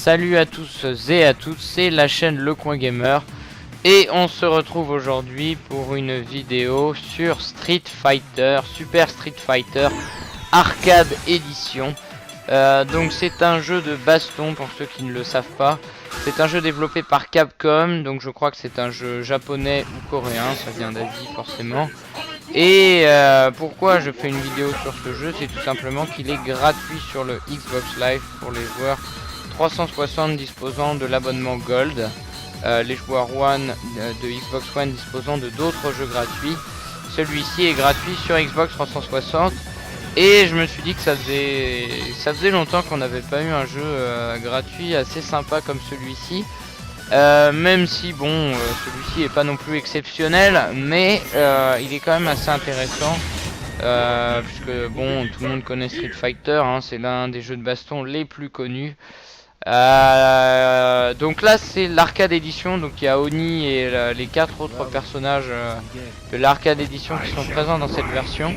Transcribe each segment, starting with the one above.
Salut à tous et à toutes, c'est la chaîne Le Coin Gamer et on se retrouve aujourd'hui pour une vidéo sur Street Fighter, Super Street Fighter Arcade Edition. Donc c'est un jeu de baston pour ceux qui ne le savent pas. C'est un jeu développé par Capcom, donc je crois que c'est un jeu japonais ou coréen, ça vient d'Asie forcément. Et pourquoi je fais une vidéo sur ce jeu, c'est tout simplement qu'il est gratuit sur le Xbox Live pour les joueurs 360 disposant de l'abonnement Gold, les joueurs One de Xbox One disposant de d'autres jeux gratuits. Celui-ci est gratuit sur Xbox 360 et je me suis dit que ça faisait longtemps qu'on n'avait pas eu un jeu gratuit assez sympa comme celui-ci. Même si bon, celui-ci est pas non plus exceptionnel, mais il est quand même assez intéressant. Puisque bon, tout le monde connaît Street Fighter, hein, c'est l'un des jeux de baston les plus connus. Donc là c'est l'arcade édition, donc il y a Oni et les 4 autres personnages de l'arcade édition qui sont présents dans cette version.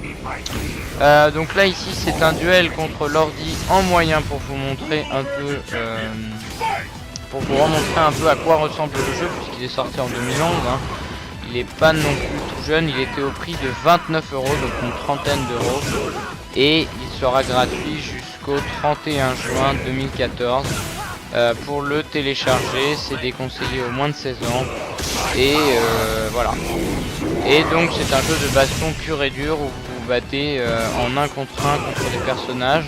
Donc là ici c'est un duel contre l'ordi en moyen pour vous montrer un peu, pour vous remontrer un peu à quoi ressemble le jeu, puisqu'il est sorti en 2011. Hein. Il est pas non plus tout jeune, il était au prix de 29 €, donc une trentaine d'euros, et il sera gratuit jusqu'au 31 juin 2014. Pour le télécharger, c'est déconseillé aux moins de 16 ans. Et voilà. Et donc c'est un jeu de baston pur et dur où vous vous battez en 1 contre 1 contre des personnages.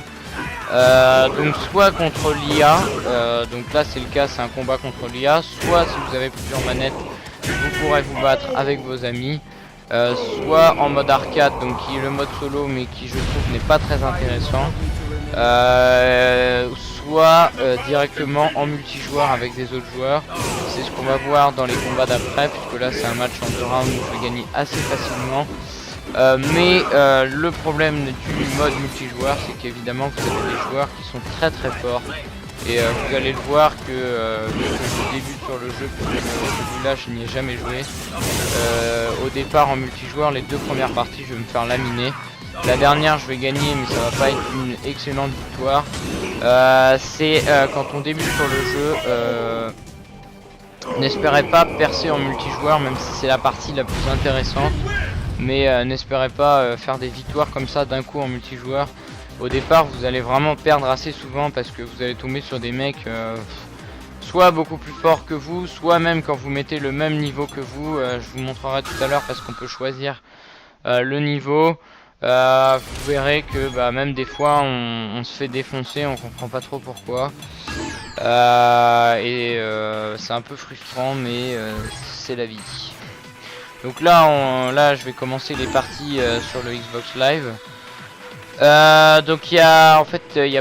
Donc soit contre l'IA, donc là c'est le cas, c'est un combat contre l'IA. Soit si vous avez plusieurs manettes, vous pourrez vous battre avec vos amis. Soit en mode arcade, donc qui est le mode solo mais qui je trouve n'est pas très intéressant. Soit directement en multijoueur avec des autres joueurs. C'est ce qu'on va voir dans les combats d'après, puisque là c'est un match en 2 rounds où je vais gagner assez facilement. Mais le problème du mode multijoueur, c'est qu'évidemment vous avez des joueurs qui sont très forts. Et vous allez le voir que je débute sur le jeu, puisque celui-là je n'y ai jamais joué. Au départ en multijoueur, les 2 premières parties je vais me faire laminer. La dernière je vais gagner, mais ça va pas être une excellente victoire. C'est quand on débute sur le jeu, n'espérez pas percer en multijoueur, même si c'est la partie la plus intéressante. Mais n'espérez pas faire des victoires comme ça d'un coup en multijoueur. Au départ vous allez vraiment perdre assez souvent, parce que vous allez tomber sur des mecs soit beaucoup plus forts que vous, soit même quand vous mettez le même niveau que vous. Je vous montrerai tout à l'heure, parce qu'on peut choisir le niveau. Vous verrez que même des fois on se fait défoncer, on comprend pas trop pourquoi. C'est un peu frustrant, mais c'est la vie. Donc là je vais commencer les parties sur le Xbox Live. Donc il y a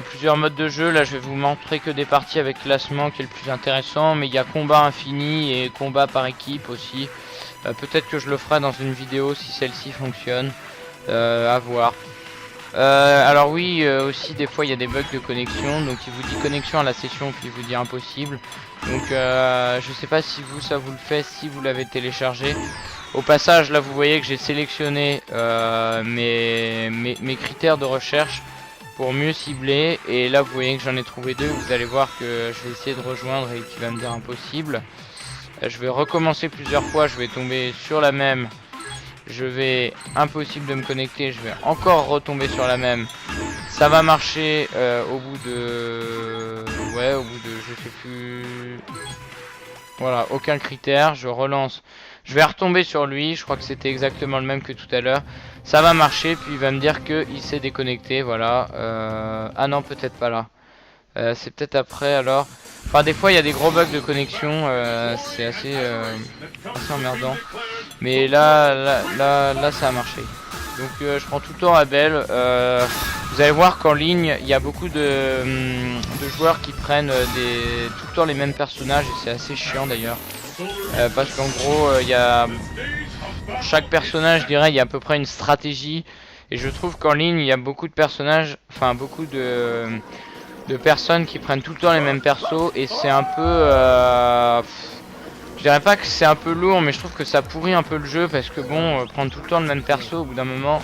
plusieurs modes de jeu. Là je vais vous montrer que des parties avec classement qui est le plus intéressant, mais il y a combat infini et combat par équipe aussi. Peut-être que je le ferai dans une vidéo si celle-ci fonctionne, à voir. Alors oui, aussi des fois il y a des bugs de connexion, donc il vous dit connexion à la session puis il vous dit impossible. Donc je sais pas si ça vous le fait si vous l'avez téléchargé. Au passage là vous voyez que j'ai sélectionné mes critères de recherche pour mieux cibler, et là vous voyez que j'en ai trouvé 2. Vous allez voir que je vais essayer de rejoindre et qu'il va me dire impossible. Je vais recommencer plusieurs fois, je vais tomber sur la même. Je vais impossible de me connecter, je vais encore retomber sur la même. Ça va marcher au bout de je sais plus. Voilà, aucun critère, je relance. Je vais retomber sur lui, je crois que c'était exactement le même que tout à l'heure. Ça va marcher, puis il va me dire qu'il s'est déconnecté, voilà. Ah non, peut-être pas là. C'est peut-être après alors. Enfin des fois il y a des gros bugs de connexion, c'est assez emmerdant. Mais là ça a marché. Donc je prends tout le temps Abel. Vous allez voir qu'en ligne il y a beaucoup de joueurs qui prennent tout le temps les mêmes personnages, et c'est assez chiant d'ailleurs. Parce qu'en gros il y a pour chaque personnage, je dirais, il y a à peu près une stratégie. Et je trouve qu'en ligne il y a beaucoup de personnages, enfin beaucoup de personnes qui prennent tout le temps les mêmes persos, et c'est un peu je dirais pas que c'est un peu lourd, mais je trouve que ça pourrit un peu le jeu, parce que bon, prendre tout le temps le même perso au bout d'un moment,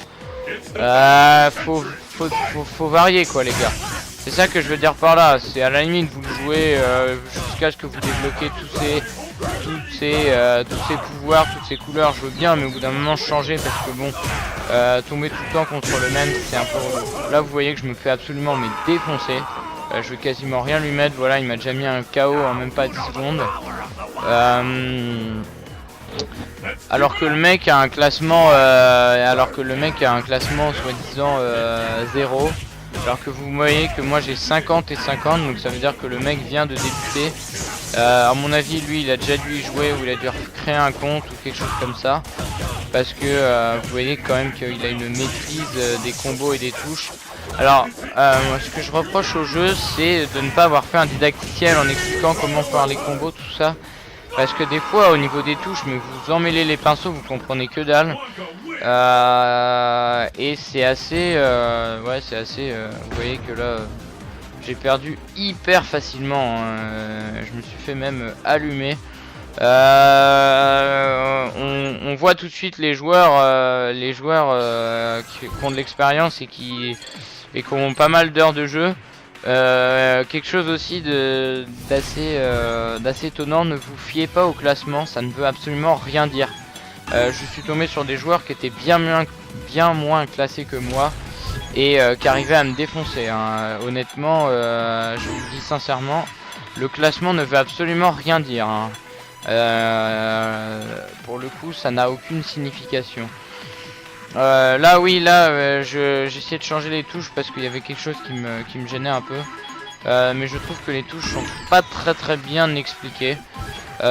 faut varier quoi les gars. C'est ça que je veux dire par là, c'est à la limite vous le jouez jusqu'à ce que vous débloquez tous ces pouvoirs, toutes ces couleurs, je veux bien, mais au bout d'un moment changer parce que bon, tomber tout le temps contre le même, c'est un peu relou. Là vous voyez que je me fais absolument mais défoncer, je vais quasiment rien lui mettre, voilà il m'a déjà mis un KO en même pas 10 secondes. Alors que le mec a un classement, soi-disant 0. Alors que vous voyez que moi j'ai 50 et 50, donc ça veut dire que le mec vient de débuter. À mon avis, lui il a déjà dû y jouer ou il a dû créer un compte ou quelque chose comme ça. Parce que vous voyez quand même qu'il a une maîtrise des combos et des touches. Alors, ce que je reproche au jeu, c'est de ne pas avoir fait un didacticiel en expliquant comment faire les combos, tout ça. Parce que des fois, au niveau des touches, mais vous emmêlez les pinceaux, vous comprenez que dalle. Et c'est assez, vous voyez que là, j'ai perdu hyper facilement. Je me suis fait même allumer. On voit tout de suite les joueurs qui ont de l'expérience et qui ont pas mal d'heures de jeu. Quelque chose aussi d'assez étonnant, ne vous fiez pas au classement, ça ne veut absolument rien dire. Je suis tombé sur des joueurs qui étaient bien moins classés que moi et qui arrivaient à me défoncer, hein. Honnêtement, je vous le dis sincèrement, le classement ne veut absolument rien dire, hein. Pour le coup ça n'a aucune signification. Là oui, j'essayais de changer les touches parce qu'il y avait quelque chose qui me gênait un peu. Mais je trouve que les touches sont pas très bien expliquées.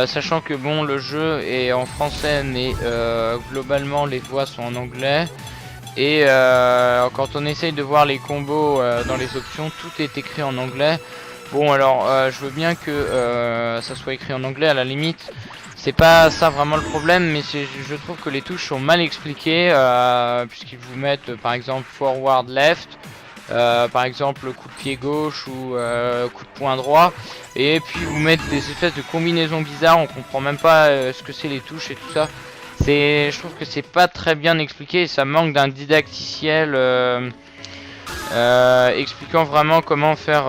Sachant que bon, le jeu est en français, mais globalement les voix sont en anglais. Et quand on essaye de voir les combos dans les options, tout est écrit en anglais. Bon alors, je veux bien que ça soit écrit en anglais à la limite. C'est pas ça vraiment le problème, mais je trouve que les touches sont mal expliquées, puisqu'ils vous mettent par exemple forward left, par exemple coup de pied gauche ou coup de poing droit, et puis vous mettent des espèces de combinaisons bizarres, on comprend même pas ce que c'est les touches et tout ça. Je trouve que c'est pas très bien expliqué et ça manque d'un didacticiel expliquant vraiment comment faire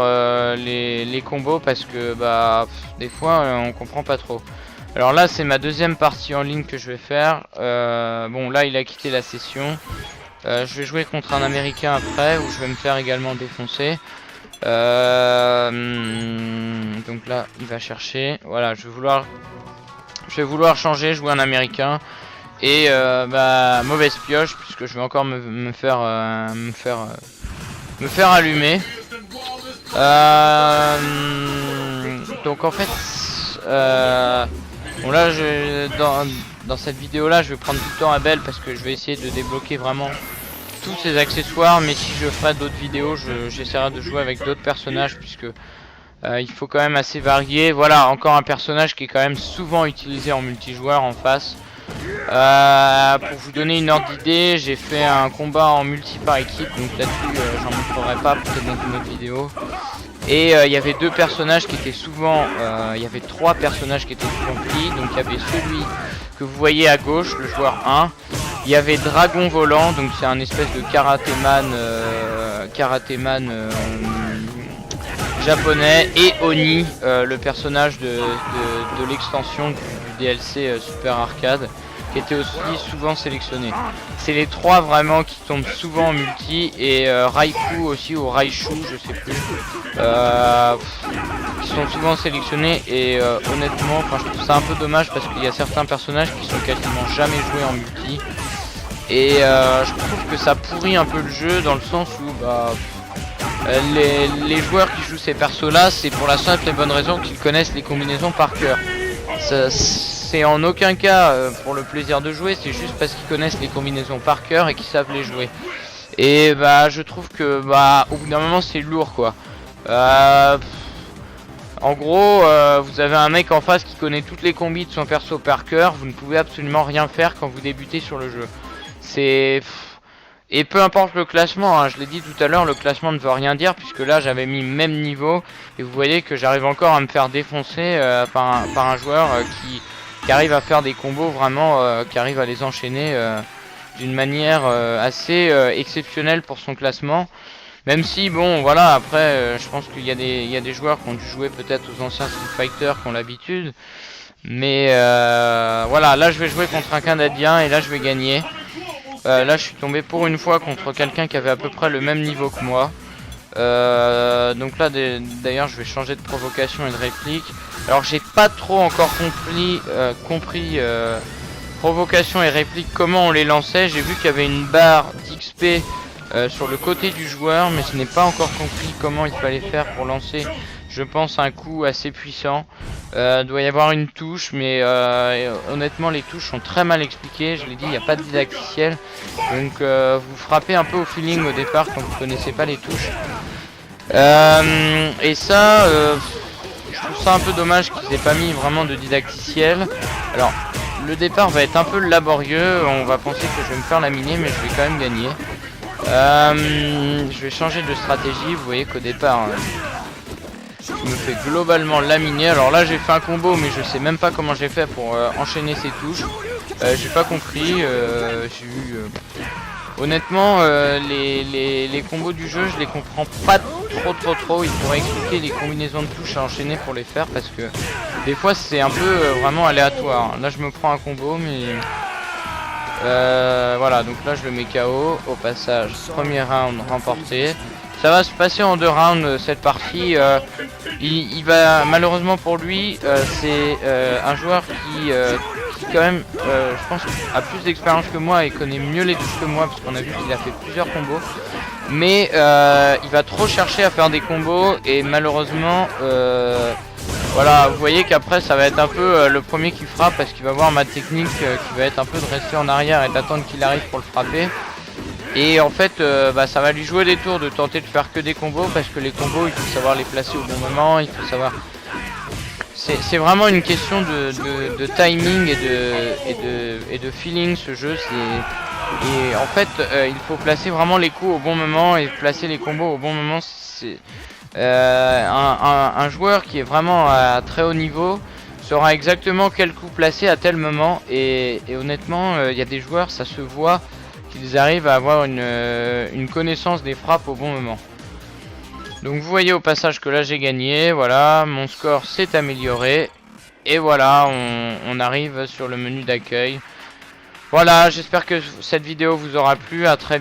les combos, parce que bah des fois on comprend pas trop. Alors là c'est ma deuxième partie en ligne que je vais faire. Bon là il a quitté la session. Je vais jouer contre un américain après où je vais me faire également défoncer. Donc là il va chercher. Voilà, je vais vouloir changer, jouer un américain. Et bah mauvaise pioche puisque je vais encore me faire allumer. Donc en fait bon là dans cette vidéo là je vais prendre du temps à Belle parce que je vais essayer de débloquer vraiment tous ces accessoires, mais si je ferai d'autres vidéos j'essaierai de jouer avec d'autres personnages puisque il faut quand même assez varier. Voilà, encore un personnage qui est quand même souvent utilisé en multijoueur en face. Pour vous donner une ordre d'idée, j'ai fait un combat en multi par équipe, donc là-dessus j'en montrerai pas, peut-être dans une autre vidéo. Et il y avait deux personnages qui étaient souvent, il y avait trois personnages qui étaient souvent pris. Donc il y avait celui que vous voyez à gauche, le joueur 1. Il y avait Dragon Volant, donc c'est un espèce de karatéman japonais, et Oni, le personnage de l'extension du DLC Super Arcade, qui était aussi souvent sélectionné. C'est les trois vraiment qui tombent souvent en multi, et Raikou aussi, ou Raichu, je sais plus, qui sont souvent sélectionnés. Et honnêtement, je trouve ça un peu dommage parce qu'il y a certains personnages qui sont quasiment jamais joués en multi. Et je trouve que ça pourrit un peu le jeu dans le sens où les joueurs qui jouent ces persos là, c'est pour la simple et bonne raison qu'ils connaissent les combinaisons par cœur. C'est en aucun cas pour le plaisir de jouer, c'est juste parce qu'ils connaissent les combinaisons par cœur et qu'ils savent les jouer. Et bah je trouve que au bout d'un moment c'est lourd quoi. En gros vous avez un mec en face qui connaît toutes les combis de son perso par cœur, vous ne pouvez absolument rien faire quand vous débutez sur le jeu. Et peu importe le classement, hein, je l'ai dit tout à l'heure, le classement ne veut rien dire puisque là j'avais mis même niveau et vous voyez que j'arrive encore à me faire défoncer par un joueur qui arrive à faire des combos vraiment, qui arrive à les enchaîner d'une manière assez exceptionnelle pour son classement. Même si, bon, voilà, après, je pense qu'il y a des joueurs qui ont dû jouer peut-être aux anciens Street Fighter qui ont l'habitude. Mais voilà, là je vais jouer contre un Canadien et là je vais gagner. Là je suis tombé pour une fois contre quelqu'un qui avait à peu près le même niveau que moi. Donc là d'ailleurs je vais changer de provocation et de réplique. Alors j'ai pas trop encore compris provocation et réplique comment on les lançait. J'ai vu qu'il y avait une barre d'XP sur le côté du joueur, mais je n'ai pas encore compris comment il fallait faire pour lancer, je pense, un coup assez puissant. Doit y avoir une touche, mais honnêtement les touches sont très mal expliquées. Je l'ai dit, il n'y a pas de didacticiel, donc vous frappez un peu au feeling au départ quand vous connaissez pas les touches. Et ça, je trouve ça un peu dommage qu'ils aient pas mis vraiment de didacticiel. Alors le départ va être un peu laborieux, on va penser que je vais me faire laminer, mais je vais quand même gagner. Je vais changer de stratégie. Vous voyez qu'au départ je me fais globalement laminer. Alors là j'ai fait un combo, mais je sais même pas comment j'ai fait pour enchaîner ces touches. J'ai pas compris. J'ai eu honnêtement les combos du jeu je les comprends pas trop. Il faudrait expliquer les combinaisons de touches à enchaîner pour les faire, parce que des fois c'est un peu vraiment aléatoire. Là je me prends un combo, mais voilà, donc là je le mets KO. Au passage, premier round remporté. Ça va se passer en 2 rounds cette partie. Il va, malheureusement pour lui, c'est un joueur qui quand même, je pense, a plus d'expérience que moi et connaît mieux les touches que moi, parce qu'on a vu qu'il a fait plusieurs combos. Mais il va trop chercher à faire des combos et malheureusement, voilà, vous voyez qu'après ça va être un peu le premier qui frappe, parce qu'il va voir ma technique qui va être un peu de rester en arrière et d'attendre qu'il arrive pour le frapper. Et en fait ça va lui jouer des tours de tenter de faire que des combos, parce que les combos il faut savoir les placer au bon moment, il faut savoir... C'est vraiment une question de timing et de feeling, ce jeu. Et en fait il faut placer vraiment les coups au bon moment et placer les combos au bon moment. C'est un joueur qui est vraiment à très haut niveau saura exactement quel coup placer à tel moment, et honnêtement il y a des joueurs, ça se voit qu'ils arrivent à avoir une connaissance des frappes au bon moment. Donc vous voyez au passage que là j'ai gagné, voilà, mon score s'est amélioré. Et voilà, on arrive sur le menu d'accueil. Voilà, j'espère que cette vidéo vous aura plu, à très bientôt.